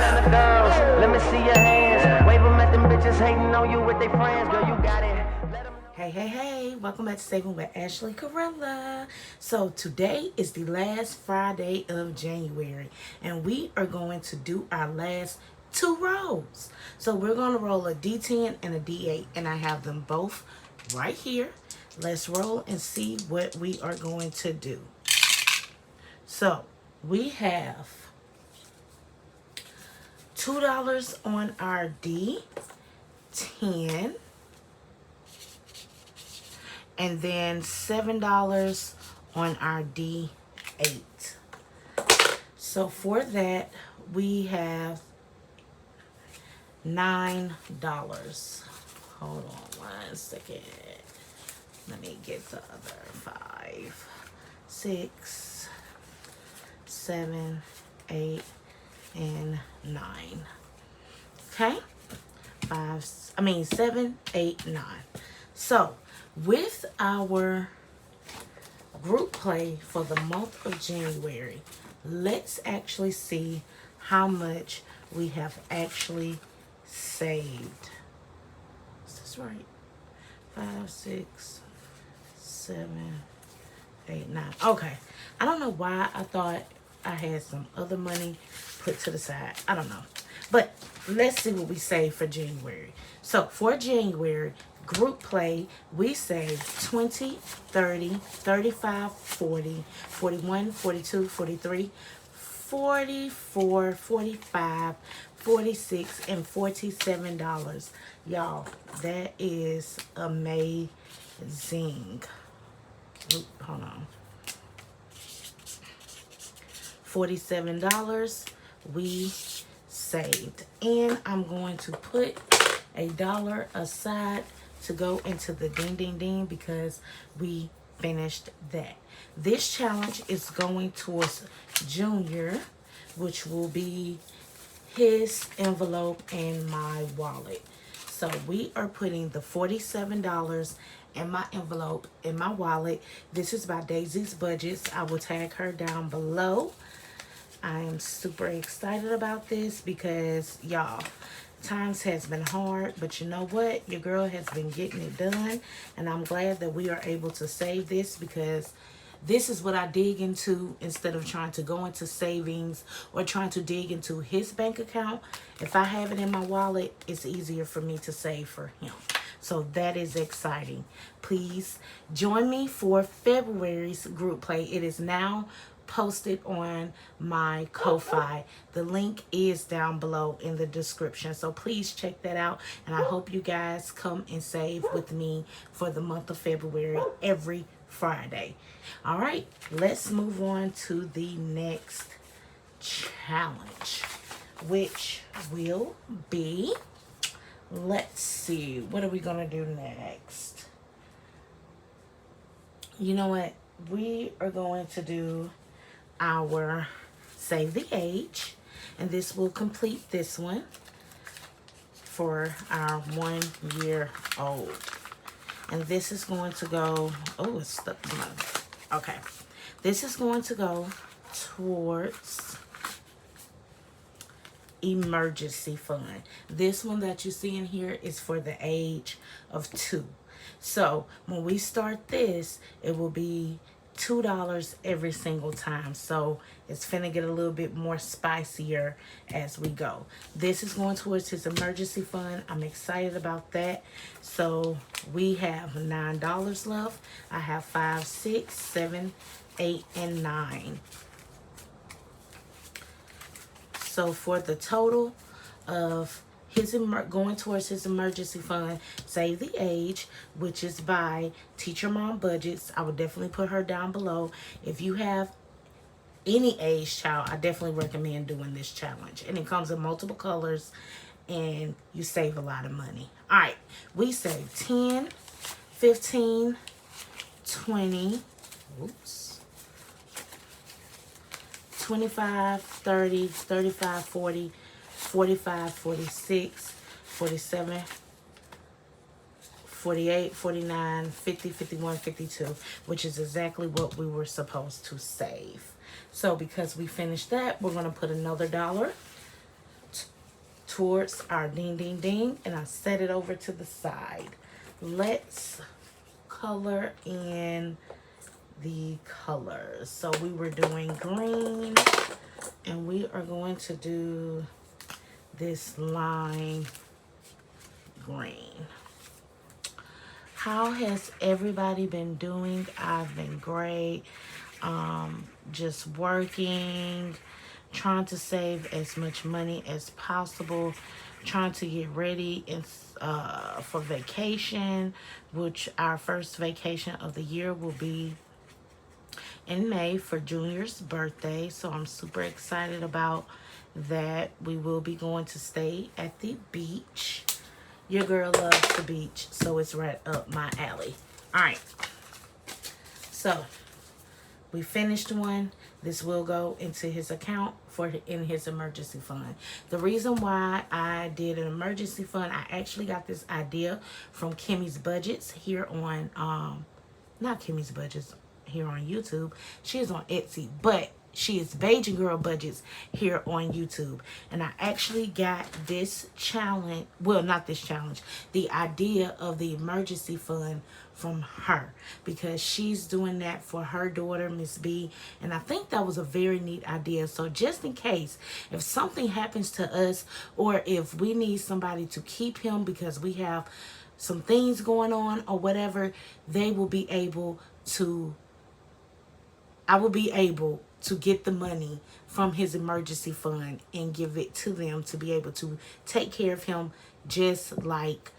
Let me see your hands. Wave them at them bitches hating on you with their friends. Girl, you got it. Hey, hey, hey, welcome back to Saving with Ashley Corella. So today is the last Friday of January, and we are going to do our last two rolls. So we're going to roll a D10 and a D8, and I have them both right here. Let's roll and see what we are going to do. So we have $2 on our D10. And then $7 on our D8. So for that, we have $9. Hold on 1 second. Let me get the other 5, 6, 7, 8, and 9. Okay? 7, 8, 9. So with our group play for the month of January, let's actually see how much we have actually saved. Is this right? 5, 6, 7, 8, 9. Okay. I don't know why I thought I had some other money put to the side. I don't know. But let's see what we saved for January. So for January, group play, we saved 20, 30, 35, 40, 41, 42, 43, 44, 45, 46, and $47. Y'all, that is amazing. Oop, hold on. $47 we saved. And I'm going to put $1 aside to go into the ding ding ding because we finished that. This challenge is going towards Junior, which will be his envelope and my wallet. So we are putting the $47 in my envelope, in my wallet. This is by Daisy's Budgets. I will tag her down below. I am super excited about this because, y'all, times has been hard, but you know what? Your girl has been getting it done, and I'm glad that we are able to save this because this is what I dig into instead of trying to go into savings or trying to dig into his bank account. If I have it in my wallet, it's easier for me to save for him. So that is exciting. Please join me for February's group play. It is now posted on my Ko-Fi. The link is down below in the description. So please check that out. And I hope you guys come and save with me for the month of February every Friday. All right, let's move on to the next challenge, which will be, let's see, what are we going to do next? You know what? We are going to do our Save the Age, and this will complete this one for our 1 year old. And this is going to go, oh, it's stuck in my, okay. This is going to go towards emergency fund. This one that you see in here is for the age of 2. So when we start this, it will be $2 every single time. So it's finna get a little bit more spicier as we go. This is going towards his emergency fund. I'm excited about that. So we have $9 left. I have 5, 6, 7, 8, and 9. So for the total of his going towards his emergency fund, Save the Age, which is by Teacher Mom Budgets. I would definitely put her down below. If you have any age child, I definitely recommend doing this challenge. And it comes in multiple colors, and you save a lot of money. All right, we save 10, 15, 20, oops, 25, 30, 35, 40, 45, 46, 47, 48, 49, 50, 51, 52, which is exactly what we were supposed to save. So because we finished that, we're going to put another $1 towards our ding ding ding, and I set it over to the side. Let's color in the colors. So we were doing green, and we are going to do this lime green. How has everybody been doing? I've been great. Just working, trying to save as much money as possible, trying to get ready for vacation, which our first vacation of the year will be in May for Junior's birthday. So I'm super excited about that. We will be going to stay at the beach. Your girl loves the beach, so it's right up my alley. All right. So we finished one. This will go into his account in his emergency fund. The reason why I did an emergency fund, I actually got this idea from Kimmy's Budgets here on not Kimmy's Budgets here on YouTube. She is on Etsy, but she is Bajan Girl Budgets here on YouTube. And I actually got this challenge, well, not this challenge, the idea of the emergency fund from her, because she's doing that for her daughter, Miss B, and I think that was a very neat idea. So just in case, if something happens to us, or if we need somebody to keep him because we have some things going on or whatever, they will be able to, I will be able to get the money from his emergency fund and give it to them to be able to take care of him just like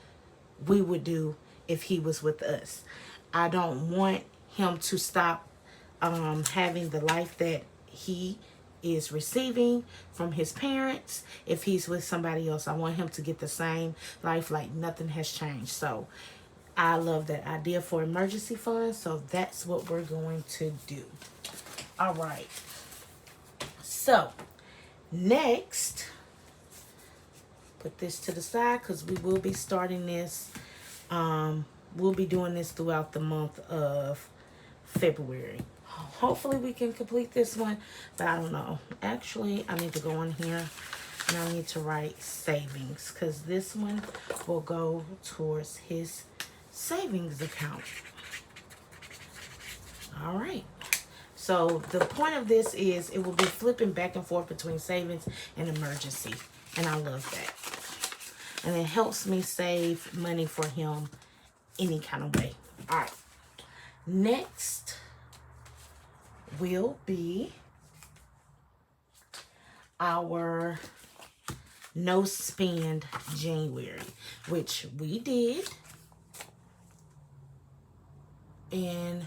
we would do if he was with us. I don't want him to stop having the life that he is receiving from his parents. If he's with somebody else, I want him to get the same life, like nothing has changed. So I love that idea for emergency fund. So that's what we're going to do. All right. So next, put this to the side because we will be starting this. We'll be doing this throughout the month of February. Hopefully we can complete this one, but I don't know. Actually, I need to go in here and I need to write savings, because this one will go towards his savings account. All right. So the point of this is it will be flipping back and forth between savings and emergency. And I love that. And it helps me save money for him any kind of way. All right. Next will be our no spend January, which we did. And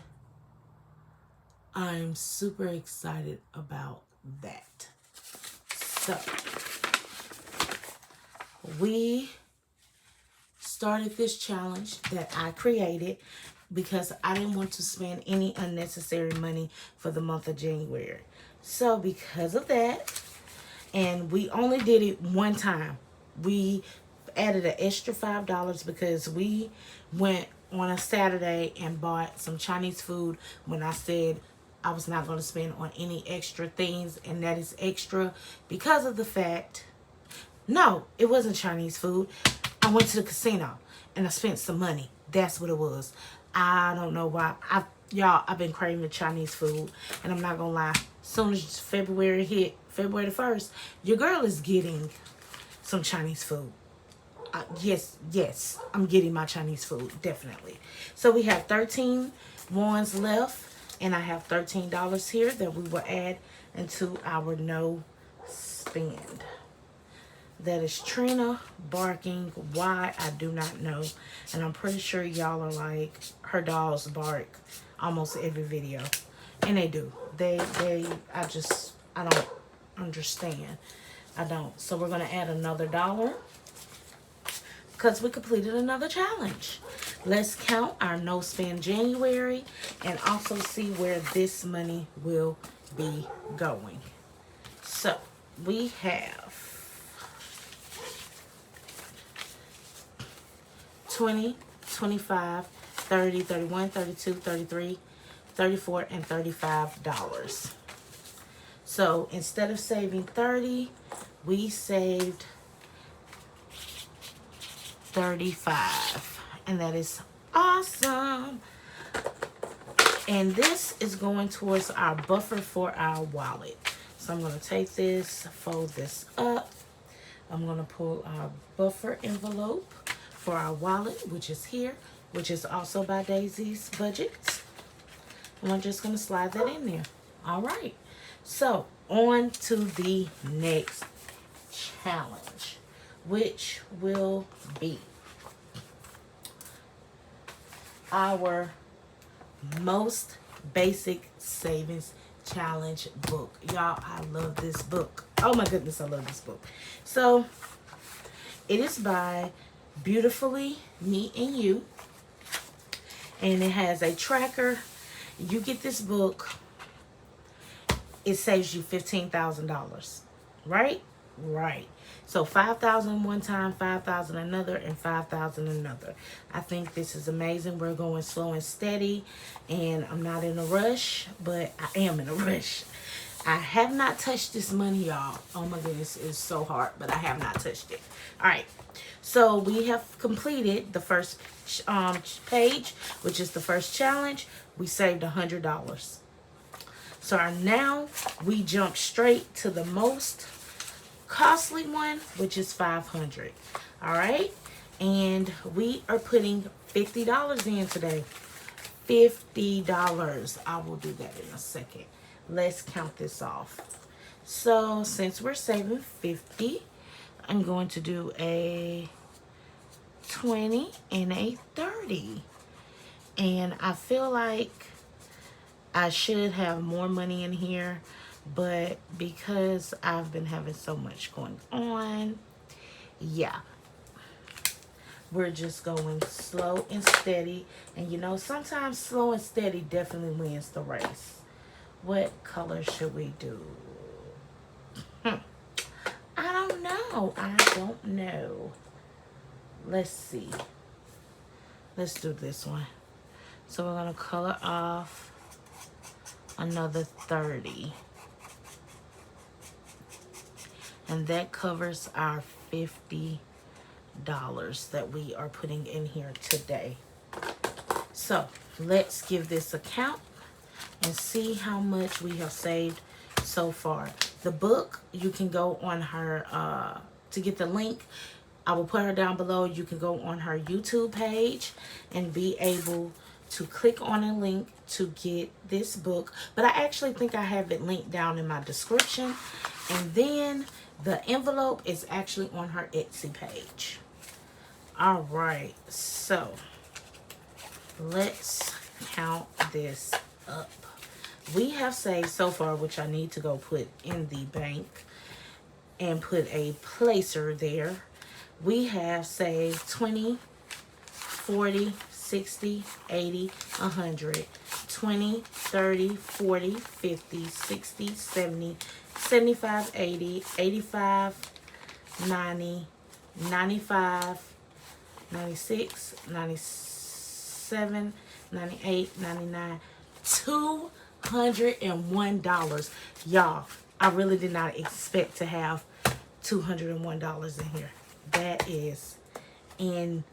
I'm super excited about that. So we started this challenge that I created because I didn't want to spend any unnecessary money for the month of January. So because of that, and we only did it one time, we added an extra $5 because we went on a Saturday and bought some Chinese food when I said I was not going to spend on any extra things. And that is extra because of the fact, no, it wasn't Chinese food. I went to the casino and I spent some money. That's what it was. I don't know why. I've been craving Chinese food, and I'm not gonna lie. As soon as February hit, February the 1st, your girl is getting some Chinese food. Yes, I'm getting my Chinese food, definitely. So we have 13 ones left, and I have $13 here that we will add into our no spend. That is Trina barking. Why, I do not know. And I'm pretty sure y'all are like, her dolls bark almost every video. And they do. I don't understand. I don't. So we're going to add another $1 because we completed another challenge. Let's count our no spend January and also see where this money will be going. So we have 20, 25, 30, 31, 32, 33, 34, and $35. So instead of saving 30, we saved $35. And that is awesome. And this is going towards our buffer for our wallet. So I'm going to take this, fold this up. I'm going to pull our buffer envelope for our wallet, which is here, which is also by Daisy's Budget. And I'm just going to slide that in there. All right. So on to the next challenge, which will be our most basic savings challenge book. Y'all, I love this book. Oh my goodness, I love this book. So it is by Beautifully Me and You, and it has a tracker. You get this book, it saves you $15,000, right? Right. So 5,000 one time, 5,000 another, and 5,000 another. I think this is amazing. We're going slow and steady, and I'm not in a rush, but I am in a rush. I have not touched this money, y'all. Oh my goodness, it's so hard, but I have not touched it. All right. So we have completed the first page, which is the first challenge. We saved $100. So now we jump straight to the most costly one, which is $500. All right, and we are putting $50 in today. $50. I will do that in a second. Let's count this off. So since we're saving 50, I'm going to do a 20 and a 30. And I feel like I should have more money in here, but because I've been having so much going on, yeah, we're just going slow and steady. And you know, sometimes slow and steady definitely wins the race. What color should we do? I don't know. I don't know. Let's see. Let's do this one. So we're going to color off another 30. And that covers our $50 that we are putting in here today. So let's give this a count and see how much we have saved so far. The book, you can go on her, to get the link, I will put her down below. You can go on her YouTube page and be able to click on a link to get this book. But I actually think I have it linked down in my description. And then the envelope is actually on her Etsy page. All right, so let's count this up. We have saved so far, which I need to go put in the bank and put a placer there. We have saved 20, 40, 60, 80, 100, 20, 30, 40, 50, 60, 70, 75, 80, 85, 90, 95, 96, 97, 98, 99, $201. Y'all, I really did not expect to have $201 in here. That is insane.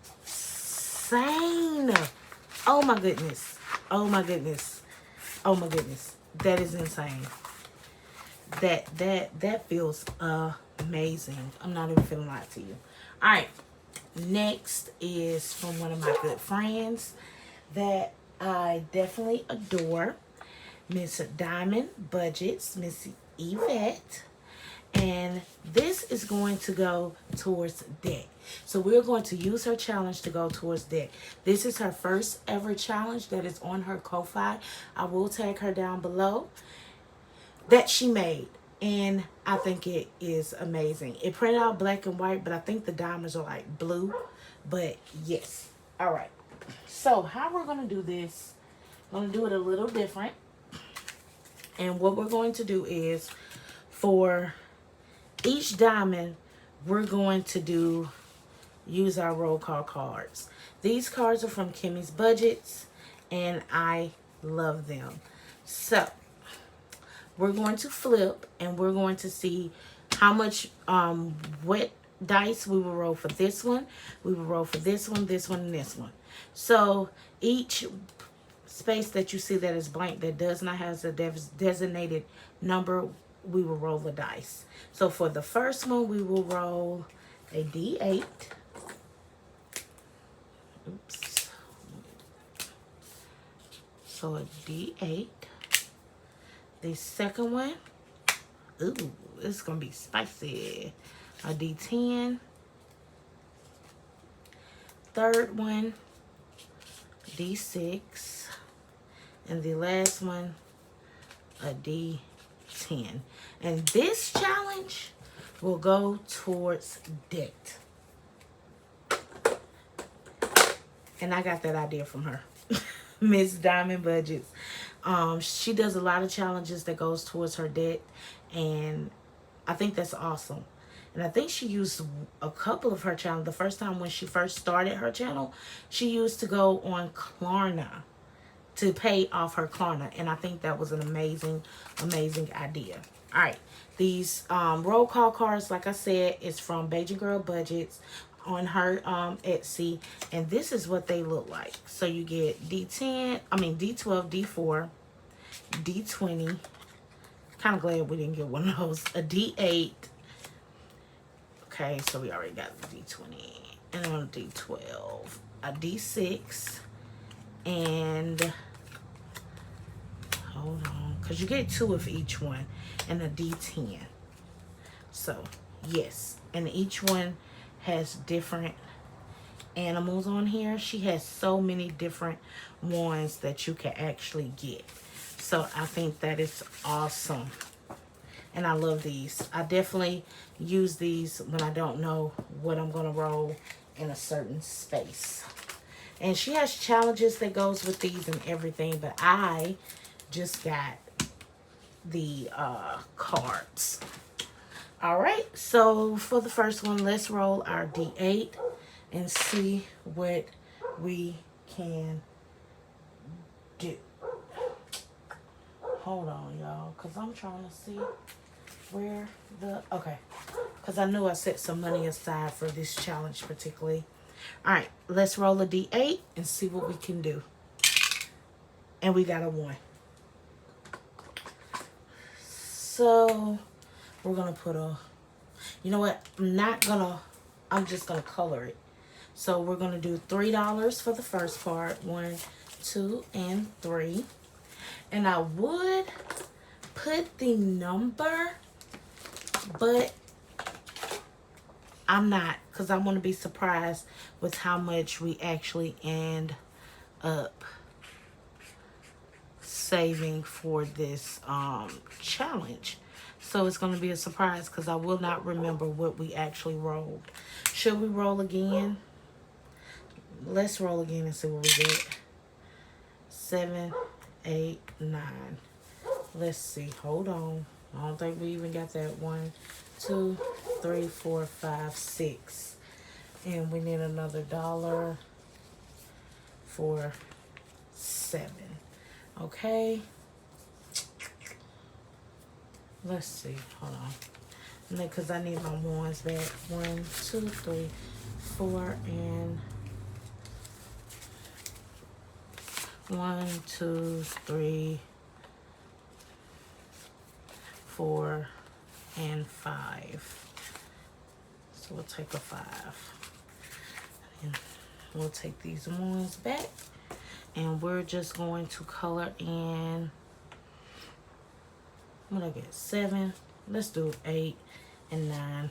Oh my goodness. Oh my goodness. Oh my goodness. That is insane. That feels amazing. I'm not even feeling like to you. All right. Next is from one of my good friends that I definitely adore, Miss Diamond Budgets, Miss Yvette. And this is going to go towards debt. So we're going to use her challenge to go towards debt. This is her first ever challenge that is on her Ko-Fi. I will tag her down below, that she made. And I think it is amazing. It printed out black and white, but I think the diamonds are like blue. But yes. All right. So how we're going to do this, I'm going to do it a little different. And what we're going to do is, for each diamond, we're going to use our roll call cards. These cards are from Kimmy's Budgets, and I love them. So we're going to flip, and we're going to see how much, what dice, we will roll for this one. We will roll for this one, and this one. So each space that you see that is blank, that does not have a designated number, we will roll the dice. So for the first one, we will roll a D8. Oops. So a D8. The second one, ooh, it's going to be spicy. A D10. Third one, D6. And the last one, a D10. And this challenge will go towards debt. And I got that idea from her. Miss Diamond Budgets. She does a lot of challenges that goes towards her debt. And I think that's awesome. And I think she used a couple of her channels. The first time when she first started her channel, she used to go on Klarna to pay off her Klarna. And I think that was an amazing, amazing idea. All right. These roll call cards, like I said, is from Beijing Girl Budgets on her Etsy. And this is what they look like. So you get D12, D4, D20. Kind of glad we didn't get one of those. A D8. Okay, so we already got the D20. And then a D12. A D6. And hold on, because you get 2 of each one. And a D10. So, yes. And each one has different animals on here. She has so many different ones that you can actually get. So, I think that is awesome. And I love these. I definitely use these when I don't know what I'm going to roll in a certain space. And she has challenges that goes with these and everything. But I just got the cards. Alright, so for the first one, let's roll our D8 and see what we can do. Hold on, y'all, because I'm trying to see where the... Okay, because I knew I set some money aside for this challenge particularly. Alright, let's roll a D8 and see what we can do. And we got a 1. So, we're going to put a... You know what? I'm just going to color it. So, we're going to do $3 for the first part. 1, 2, and 3. And I would put the number, but I'm not, because I want to be surprised with how much we actually end up saving for this challenge. So it's going to be a surprise because I will not remember what we actually rolled. Should we roll again? Let's roll again and see what we get. 7, 8, 9. Let's see. Hold on. I don't think we even got that. 1, 2, 3, 4, 5, 6. And we need another $1 for 7. Okay. Let's see. Hold on. Because I need my ones back. 1, 2, 3, 4, and 1, 2, 3, 4, and 5. So we'll take a 5. And we'll take these ones back. And we're just going to color in, what I get, 7. Let's do 8 and 9.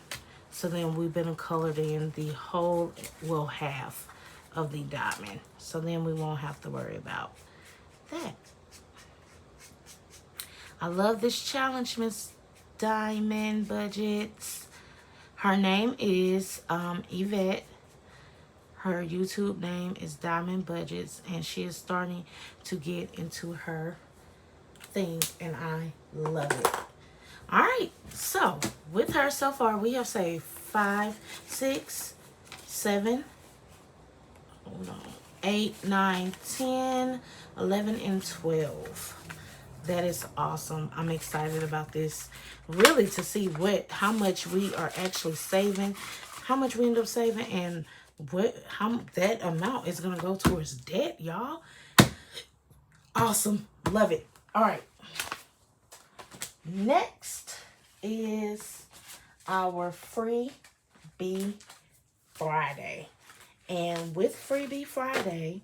So then we've been colored in the whole, well, half of the diamond. So then we won't have to worry about that. I love this challenge, Miss Diamond Budgets. Her name is Yvette. Her YouTube name is Diamond Budgets, and she is starting to get into her thing, and I love it. All right, so with her so far, we have saved 5, 6, 7, hold on, 8, 9, 10, 11, and 12. That is awesome. I'm excited about this, really, to see how much we are actually saving, how much we end up saving and how that amount is gonna go towards debt, y'all. Awesome. Love it. All right. Next is our Freebie Friday. And with Freebie Friday,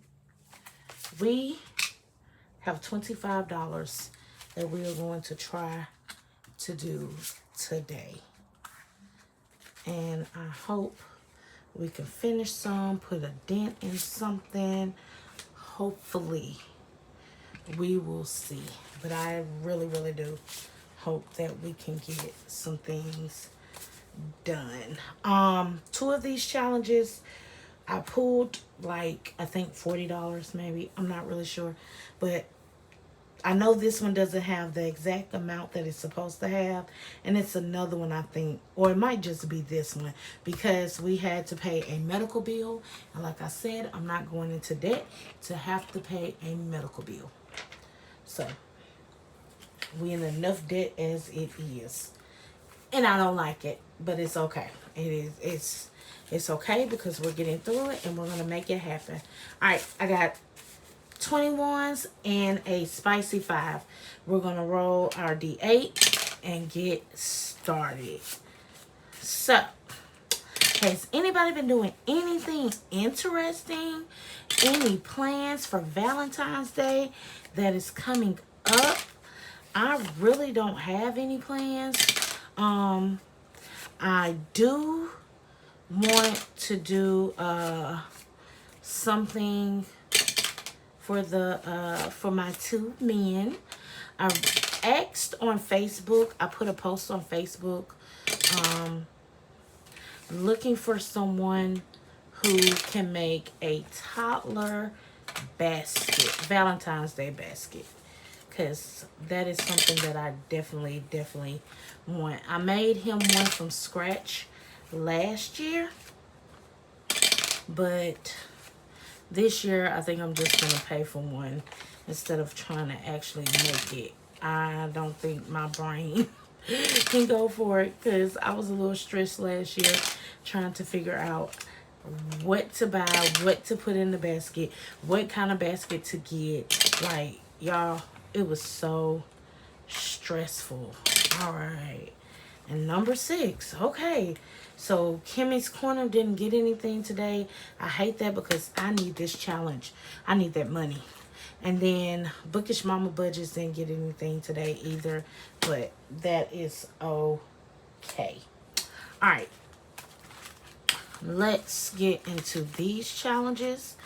we have $25 that we are going to try to do today. And I hope we can finish some, put a dent in something. Hopefully, we will see. But I really, really do hope that we can get some things done. 2 of these challenges I pulled, like, I think $40 maybe. I'm not really sure. But I know this one doesn't have the exact amount that it's supposed to have. And it's another one, I think. Or it might just be this one. Because we had to pay a medical bill. And like I said, I'm not going into debt to have to pay a medical bill. So, we in enough debt as it is. And I don't like it. But it's okay. It's okay because we're getting through it and we're going to make it happen. Alright, I got 21s and a spicy 5. We're going to roll our D8 and get started. So, has anybody been doing anything interesting? Any plans for Valentine's Day that is coming up? I really don't have any plans. I do want to do something for the for my 2 men. I asked on Facebook. I put a post on Facebook looking for someone who can make a toddler basket, Valentine's Day basket, because that is something that I definitely want. I made him one from scratch last year, but this year I think I'm just gonna pay for one instead of trying to actually make it. I don't think my brain can go for it because I was a little stressed last year trying to figure out what to buy, what to put in the basket, what kind of basket to get. Like, y'all, it was so stressful. All right. And number 6. Okay. So Kimmy's Corner didn't get anything today. I hate that because I need this challenge. I need that money. And then Bookish Mama Budgets didn't get anything today either. But that is okay. Alright. Let's get into these challenges.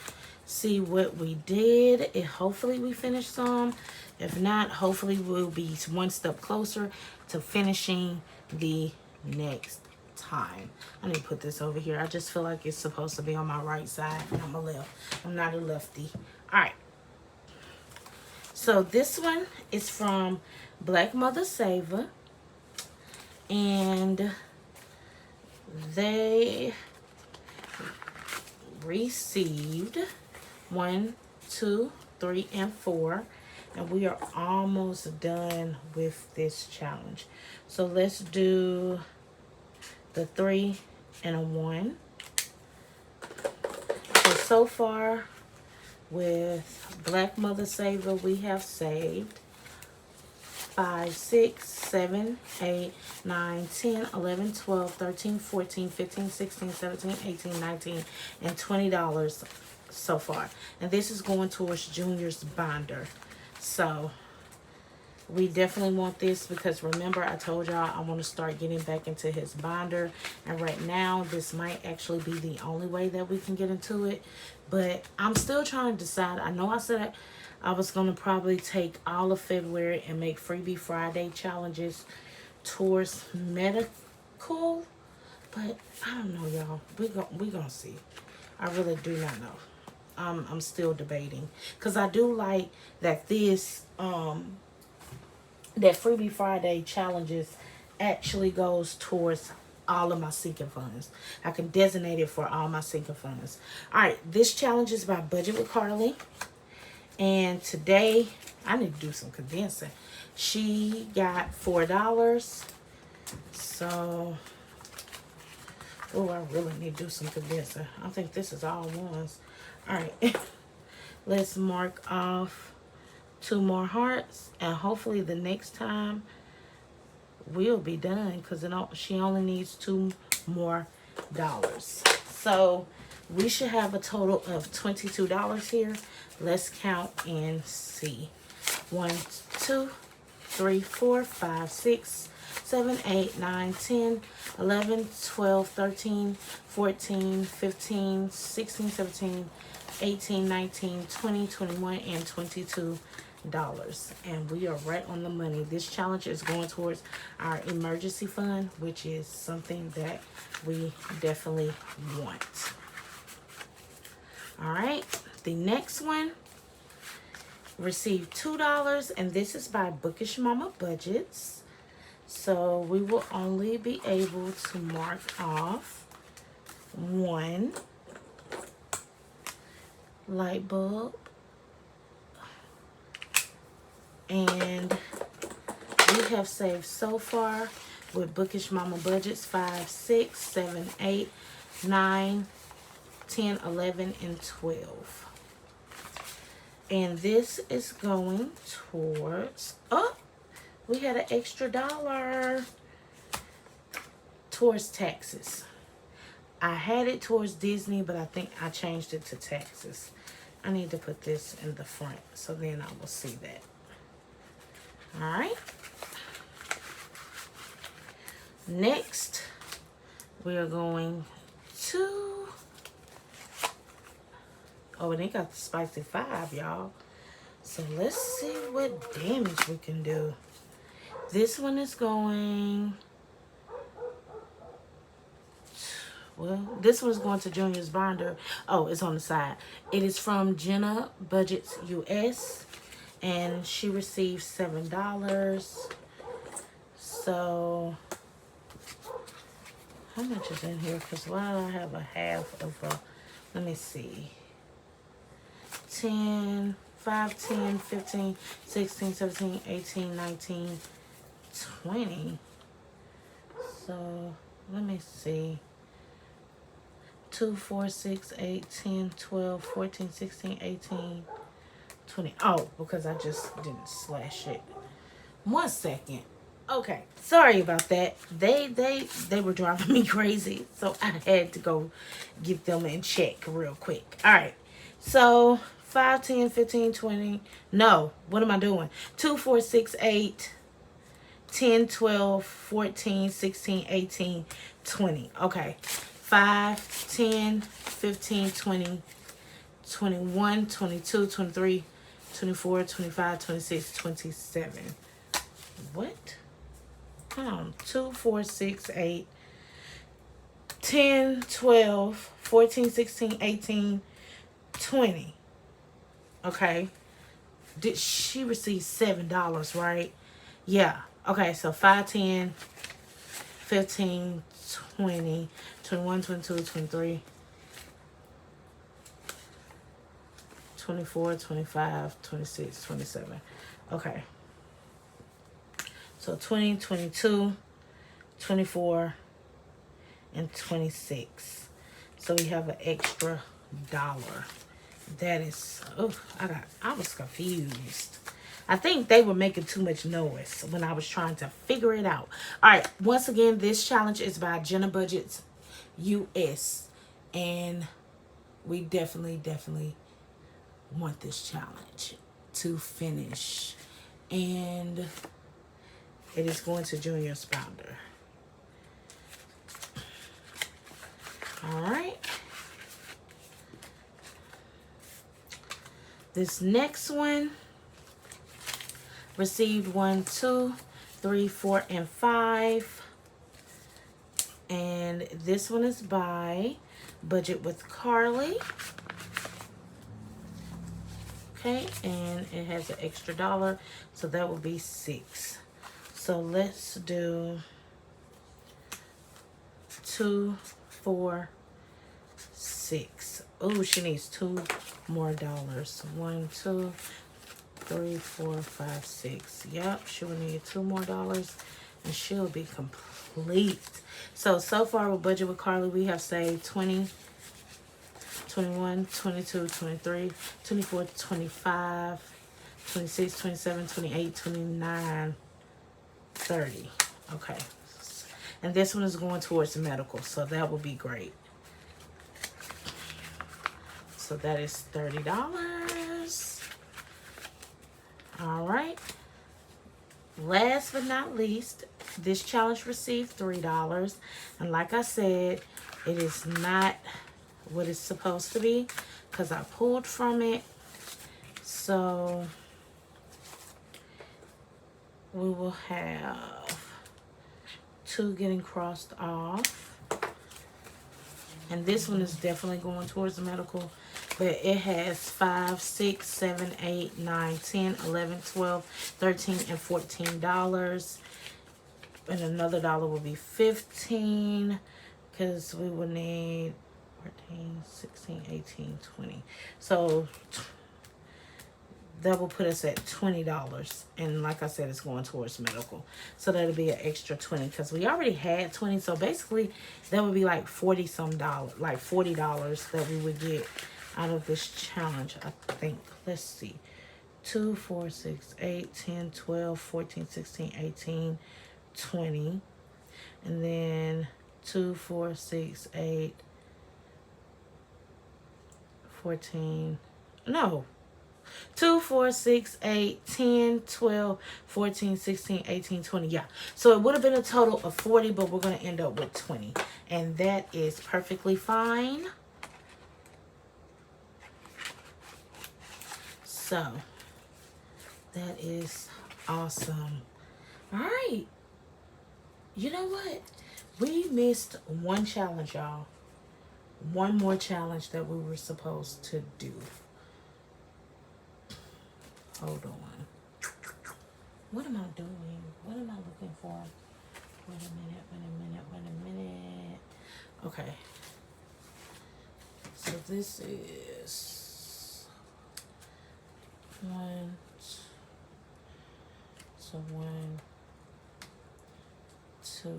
See what we did. Hopefully we finish some. If not, hopefully we'll be one step closer to finishing the next time. I need to put this over here. I just feel like it's supposed to be on my right side and I'm a left. I'm not a lefty. Alright. So this one is from Black Mother Saver. And they received 1, 2, 3, and 4. And we are almost done with this challenge. So let's do the 3 and a 1. So far with Black Mother Saver, we have saved 5, 6, 7, 8, 9, 10, 11, 12, 13, 14, 15, 16, 17, 18, 19, and $20 so far. And this is going towards Junior's binder. So we definitely want this because remember I told y'all I want to start getting back into his binder. And right now this might actually be the only way that we can get into it. But I'm still trying to decide. I know I said I was going to probably take all of February and make Freebie Friday challenges towards medical. But I don't know, y'all. We gonna see. I really do not know. I'm still debating. Because I do like that this, that Freebie Friday challenges actually goes towards all of my sinking funds. I can designate it for all my sinking funds. Alright, this challenge is by Budget with Carly. And today, I need to do some condensing. She got $4. So, Oh, I really need to do some condensing. I think this is all ones. All right. Let's mark off 2 more hearts. And hopefully the next time we'll be done. Because she only needs 2 more dollars. So we should have a total of $22 here. Let's count and see. 1, 2, 3, 4, 5, 6, 7, 8, 9, 10, 11, 12, 13, 14, 15, 16, 17, 18, 19, 20, 21, and $22. And we are right on the money. This challenge is going towards our emergency fund, which is something that we definitely want. All right, the next one received $2, and this is by Bookish Mama Budgets. So we will only be able to mark off 1 light bulb, and we have saved so far with Bookish Mama Budgets 5, 6, 7, 8, 9, 10, 11, and 12. And this is going towards, oh, we had an extra $1 towards taxes. I had it towards Disney, but I think I changed it to taxes. I need to put this in the front, so then I will see that. All right. Next, we are going to, oh, and they got the spicy 5, y'all. So let's see what damage we can do. This one is going, well, this one's going to Junior's binder. Oh, it's on the side. It is from Jenna Budgets US, and she received $7. So how much is in here? Because why do I have a half of a, let me see, 10, 5, 10, 15, 16, 17, 18, 19, 20. So let me see. 2, 4, 6, 8, 10, 12, 14, 16, 18, 20. Oh, because I just didn't slash it. 1 second. Okay, sorry about that. They were driving me crazy, so I had to go get them in check real quick. All right, so 5, 10, 15, 20. No, what am I doing? 2, 4, 6, 8, 10, 12, 14, 16, 18, 20. Okay, 5, 10, 15, 20, 21, 22, 23, 24, 25, 26, 27. What? Hold on. 2, 4, 6, 8, 10, 12, 14, 16, 18, 20. Okay. Did she receive $7, right? Yeah. Okay, so 5, 10, 15, 20, 21, 22, 23, 24, 25, 26, 27. Okay. So 20, 22, 24, and 26. So we have an extra $1. That is, oh, I was confused. I think they were making too much noise when I was trying to figure it out. All right, once again, this challenge is by Jenna Budgets US. And we definitely want this challenge to finish. And it is going to Junior Spounder. All right. This next one received 1, 2, 3, 4, and 5. And this one is by Budget with Carly. Okay, and it has an extra $1, so that will be 6. So let's do 2, 4, 6. Oh, she needs 2 more dollars. 1, 2, 3, 4, 5, 6. Yep, she will need 2 more dollars. and she'll be complete. So far with Budget with Carly, we have saved 20, 21, 22, 23, 24, 25, 26, 27, 28, 29, 30. Okay. And this one is going towards medical, so that will be great. So that is $30. All right. Last but not least, this challenge received $3. And like I said, it is not what it's supposed to be because I pulled from it. So we will have 2 getting crossed off. And this one is definitely going towards the medical. But it has 5, 6, 7, 8, 9, 10, 11, 12, 13, and $14. And another dollar will be 15. Because we will need 14, 16, 18, 20. So that will put us at $20. And like I said, it's going towards medical. So that'll be an extra 20 because we already had 20. So basically that would be like 40 some dollars, like $40 that we would get out of this challenge, I think. Let's see. 2, 4, 6, 8, 10, 12, 14, 16, 18, 20. And then 2, 4, 6, 8, 14. No. 2, 4, 6, 8, 10, 12, 14, 16, 18, 20. Yeah. So it would have been a total of 40, but we're going to end up with 20. And that is perfectly fine. So that is awesome. All right. You know what? We missed one challenge, y'all. One more challenge that we were supposed to do. Hold on. What am I doing? What am I looking for? Wait a minute. Okay. So this is 1. So 1, 2,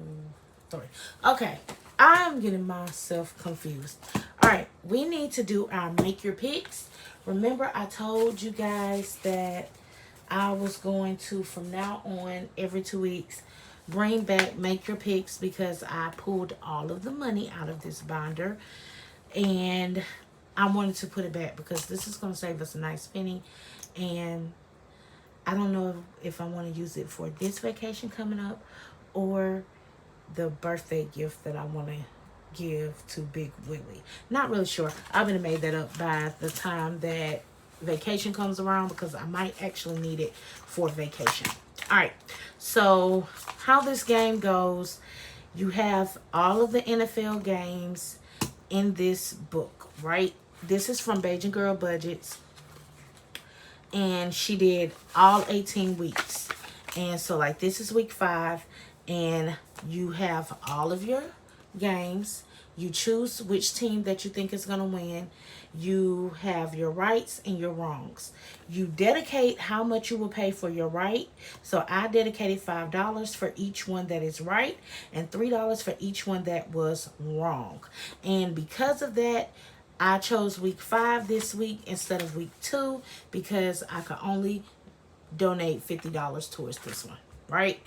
3. Okay. I'm getting myself confused. All right. We need to do our make your picks. Remember, I told you guys that I was going to, from now on, every 2 weeks, bring back Make Your Picks because I pulled all of the money out of this binder. And I wanted to put it back because this is going to save us a nice penny. And I don't know if I want to use it for this vacation coming up or the birthday gift that I want to give to Big Willie. Not really sure. I'm gonna made that up by the time that vacation comes around because I might actually need it for vacation. All right. So how this game goes, you have all of the NFL games in this book, right? This is from Bajan Girl Budgets. And she did all 18 weeks. And so like this is week 5 and you have all of your games. You choose which team that you think is going to win. You have your rights and your wrongs. You dedicate how much you will pay for your right. So I dedicated $5 for each one that is right and $3 for each one that was wrong. And because of that, I chose week 5 this week instead of week 2 because I could only donate $50 towards this one, right?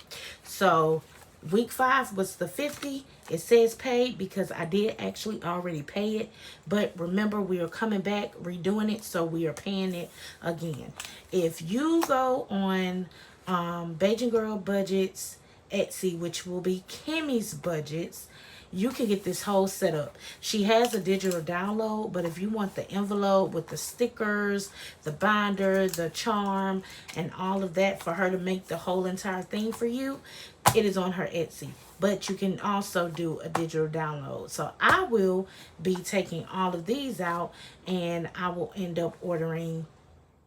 So week 5 was the 50. It says paid because I did actually already pay it. But remember, we are coming back, redoing it, so we are paying it again. If you go on Bajan Girl Budgets Etsy, which will be Kimmy's Budgets, you can get this whole setup. She has a digital download, but if you want the envelope with the stickers, the binder, the charm, and all of that for her to make the whole entire thing for you, it is on her Etsy. But you can also do a digital download. So I will be taking all of these out, and I will end up ordering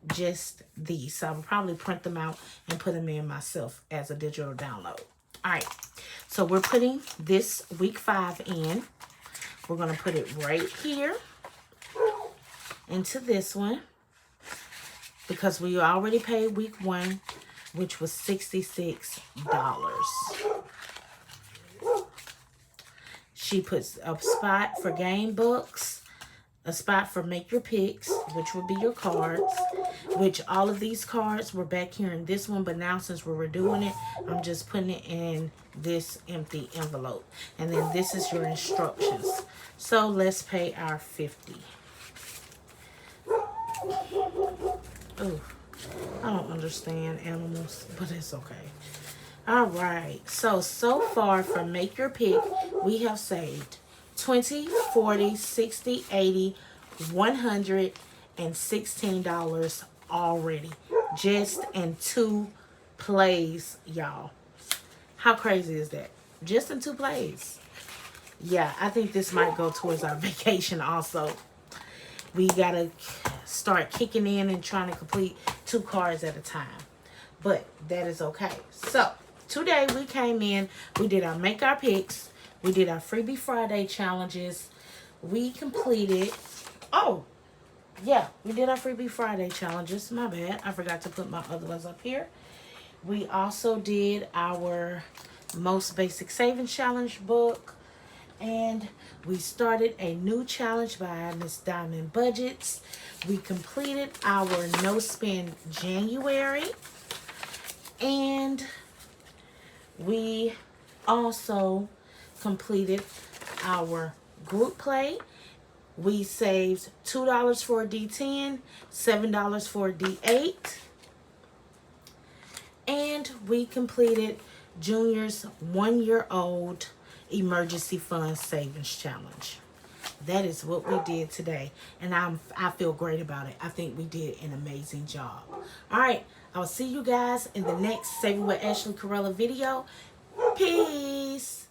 just these. So I will probably print them out and put them in myself as a digital download. All right, so we're putting this week 5 in. We're going to put it right here into this one because we already paid week 1, which was $66. She puts a spot for game books, a spot for make your picks, which would be your cards, which all of these cards were back here in this one, but now since we're redoing it, I'm just putting it in this empty envelope. And then this is your instructions. So let's pay our 50. Oh, I don't understand animals, but it's okay. All right, so far for Make Your Pick, we have saved 20, 40, 60, 80, $116 already. Just in 2 plays, y'all. How crazy is that? Just in 2 plays. Yeah, I think this might go towards our vacation also. We gotta start kicking in and trying to complete 2 cards at a time. But that is okay. So today we came in, we did our Make Our Picks, we did our Freebie Friday challenges, we completed, oh, yeah, we did our Freebie Friday challenges, my bad, I forgot to put my other ones up here. We also did our Most Basic Savings Challenge book, and we started a new challenge by Miss Diamond Budgets. We completed our No Spend January, and we also completed our group play. We saved $2 for a D10, $7 for a D8. And we completed Junior's 1-year-old emergency fund savings challenge. That is what we did today. And I feel great about it. I think we did an amazing job. All right. I'll see you guys in the next Saving with Ashley Corella video. Peace.